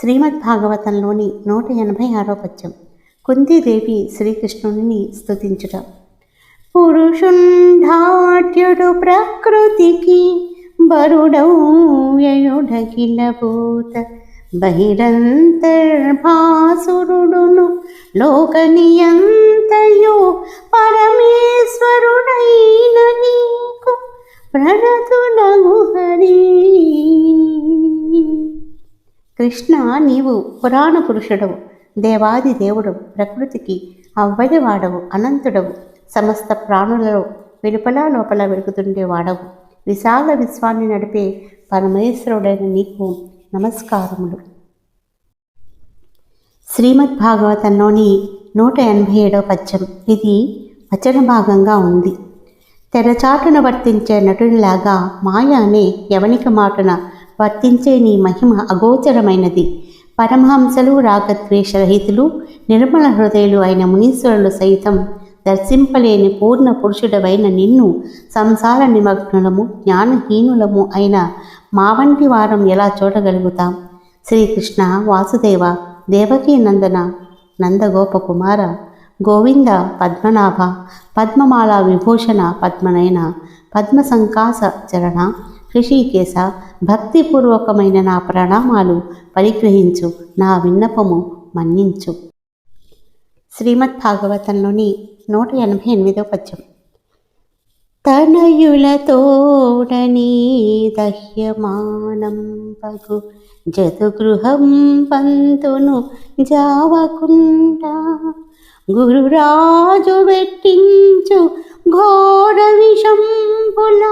శ్రీమద్భాగవతంలోని 186వ పద్యం. కుంతీదేవి శ్రీకృష్ణుని స్తుతించుట. పురుషుండాట్యుడు ప్రకృతికి బరుడౌయయుడకిల భూత బహిరంతర్భాసురుడును లోకనియంతయు పరమేశ్వరుడైన నీకు ప్రణతులగు హరి. కృష్ణ, నీవు పురాణ పురుషుడవు, దేవాది దేవుడవు, ప్రకృతికి అవ్వడివాడవు, అనంతుడవు, సమస్త ప్రాణులలో వెలుపల లోపల వెలుగుతుండేవాడవు, విశాల విశ్వాన్ని నడిపే పరమేశ్వరుడైన నీకు నమస్కారములు. శ్రీమద్భాగవతంలోని 187వ పద్యం. ఇది వచన భాగంగా ఉంది. తెరచాటున వర్తించే నటునిలాగా మాయ అనే యవనిక మాటున వర్తించే నీ మహిమ అగోచరమైనది. పరమహంసలు, రాగద్వేషరహితులు, నిర్మల హృదయులు అయిన మునీశ్వరులు సైతం దర్శింపలేని పూర్ణ పురుషుడవైన నిన్ను సంసార నిమగ్నులము, జ్ఞానహీనులము అయిన మా వంటి వారం ఎలా చూడగలుగుతాం? శ్రీకృష్ణ, వాసుదేవ, దేవకీ నందన, నందగోపకుమార, గోవింద, పద్మనాభ, పద్మమాల విభూషణ, పద్మనయన, పద్మసంకాస చరణ, ఋషికేశ, భక్తిపూర్వకమైన నా ప్రణామాలు పరిగ్రహించు, నా విన్నపము మన్నించు. శ్రీమద్భాగవతంలోని 188వ పద్యం. తనయులతోడనీ దహ్యమానం పగు జతుగృహం పంతును జావకుండా గురురాజు వెట్టించు ఘోర విషంపుల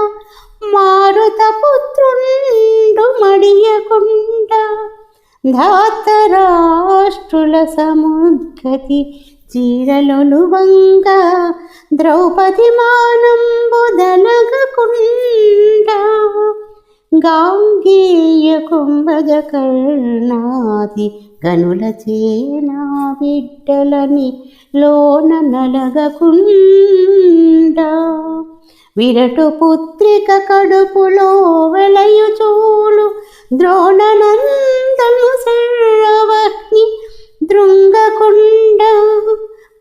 మారుతపుత్రుండు మడియకుండా ధాతరాష్ట్రుల సముద్గతి చీరలొలువంగ ద్రౌపది మానంబుదనగకుండా గాంగేయ కుంభజ కర్ణాది గనుల చేనా బిడ్డలని లోన నలగకుండా విరటు పుత్రిక కడుపులో వెలయుచూలు ద్రోణనందను శర్వహ్ని దృంగకుండ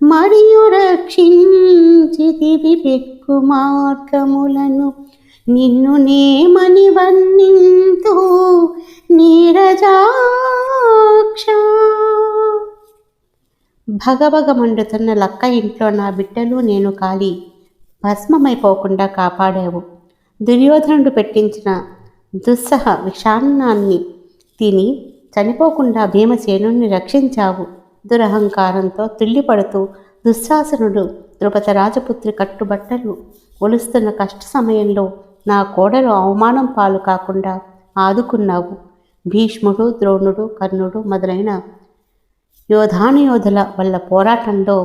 మరియు రక్షించితివి పెక్కు మార్గములను నిన్ను నేమని వర్ణింతు నీరజాక్ష. భగభగ మండుతున్న లక్క ఇంట్లో నా బిడ్డలు నేను కాలి భస్మమైపోకుండా కాపాడావు. దుర్యోధనుడు పెట్టించిన దుస్సహ విషాన్నాన్ని తిని చనిపోకుండా భీమసేనుణ్ణి రక్షించావు. దురహంకారంతో తుల్లిపడుతూ దుశ్శాసనుడు ద్రుపద రాజపుత్రి కట్టుబట్టలు ఒలుస్తున్న కష్ట సమయంలో నా కోడలు అవమానం పాలు కాకుండా ఆదుకున్నావు. భీష్ముడు, ద్రోణుడు, కర్ణుడు మొదలైన యోధానుయోధుల వల్ల పోరాటంలో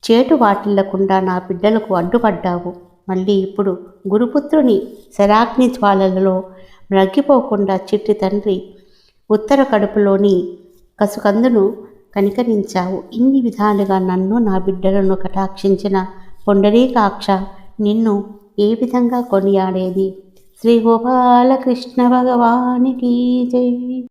చేటు వాటిల్లకుండా నా బిడ్డలకు అడ్డుపడ్డావు. మళ్ళీ ఇప్పుడు గురుపుత్రుని శరాగ్ని జ్వాలలలో మ్రగ్గిపోకుండా చిట్టి తండ్రి ఉత్తర కడుపులోని కసుకందును కనికరించావు. ఇన్ని విధాలుగా నన్ను, నా బిడ్డలను కటాక్షించిన పొండరీకాక్ష, నిన్ను ఏ విధంగా కొనియాడేది? శ్రీ గోపాలకృష్ణ భగవానికి జై.